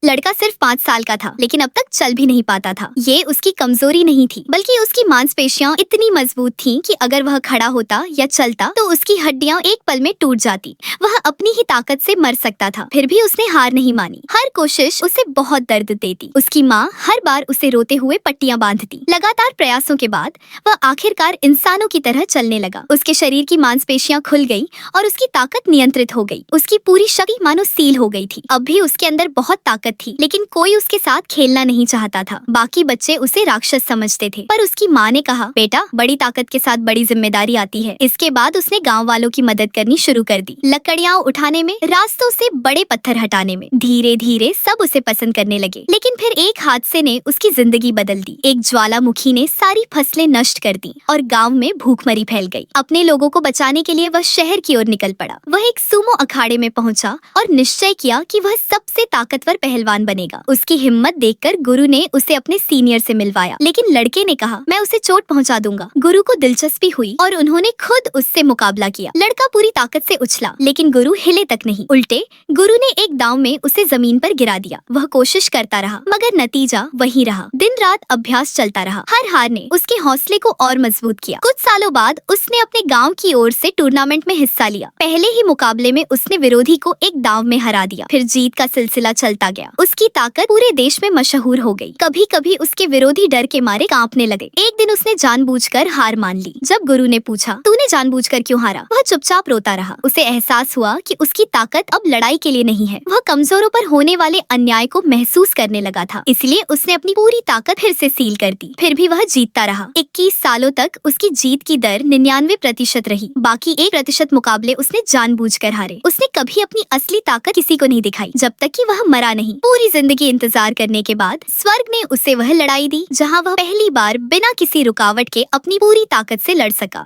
लड़का सिर्फ 5 साल का था, लेकिन अब तक चल भी नहीं पाता था। ये उसकी कमजोरी नहीं थी, बल्कि उसकी मांसपेशियां इतनी मजबूत थीं कि अगर वह खड़ा होता या चलता तो उसकी हड्डियां एक पल में टूट जाती। वह अपनी ही ताकत से मर सकता था, फिर भी उसने हार नहीं मानी। हर कोशिश उसे बहुत दर्द देती। उसकी माँ हर बार उसे रोते हुए पट्टियां बांधती। लगातार प्रयासों के बाद वह आखिरकार इंसानों की तरह चलने लगा। उसके शरीर की मांसपेशियां खुल गई और उसकी ताकत नियंत्रित हो गई। उसकी पूरी शक्ति मानो सील हो गई थी। अब भी उसके अंदर बहुत ताकत थी, लेकिन कोई उसके साथ खेलना नहीं चाहता था। बाकी बच्चे उसे राक्षस समझते थे, पर उसकी माँ ने कहा, बेटा, बड़ी ताकत के साथ बड़ी जिम्मेदारी आती है। इसके बाद उसने गाँव वालों की मदद करनी शुरू कर दी। लकड़ियाँ उठाने में, रास्तों से बड़े पत्थर हटाने में। धीरे धीरे सब उसे पसंद करने लगे। लेकिन फिर एक हादसे ने उसकी जिंदगी बदल दी। एक ज्वालामुखी ने सारी फसलें नष्ट कर दी और गांव में भूखमरी फैल गई। अपने लोगों को बचाने के लिए वह शहर की ओर निकल पड़ा। वह एक सूमो अखाड़े में पहुंचा और निश्चय किया कि वह सबसे ताकतवर पहलवान बनेगा। उसकी हिम्मत देखकर गुरु ने उसे अपने सीनियर से मिलवाया, लेकिन लड़के ने कहा, मैं उसे चोट पहुंचा दूंगा। गुरु को दिलचस्पी हुई और उन्होंने खुद उससे मुकाबला किया। लड़का पूरी ताकत से उछला, लेकिन गुरु हिले तक नहीं। उल्टे गुरु ने एक दांव में उसे जमीन पर गिरा दिया। वह कोशिश करता रहा, मगर नतीजा वही रहा। दिन रात अभ्यास चलता रहा। हर हार ने उसके हौसले को और मजबूत किया। कुछ सालों बाद उसने अपने गांव की ओर से टूर्नामेंट में हिस्सा लिया। पहले ही मुकाबले में उसने विरोधी को एक दांव में हरा दिया। फिर जीत का सिलसिला चलता गया। उसकी ताकत पूरे देश में मशहूर हो गई। कभी कभी उसके विरोधी डर के मारे कांपने लगे। एक दिन उसने जानबूझकर हार मान ली। जब गुरु ने पूछा, तूने जानबूझकर क्यों हारा? वह चुपचाप रोता रहा। उसे एहसास हुआ कि उसकी ताकत अब लड़ाई के लिए नहीं है। वह कमजोरों पर होने वाले अन्याय को महसूस करने लगा था। इसलिए उसने अपनी पूरी ताकत फिर से सील कर दी। फिर भी वह जीतता रहा। 21 सालों तक उसकी जीत की दर 99% रही। बाकी 1% मुकाबले उसने जानबूझकर हारे। उसने कभी अपनी असली ताकत किसी को नहीं दिखाई, जब तक कि वह मरा नहीं। पूरी जिंदगी इंतजार करने के बाद स्वर्ग ने उसे वह लड़ाई दी, जहाँ वह पहली बार बिना किसी रुकावट के अपनी पूरी ताकत से लड़ सका।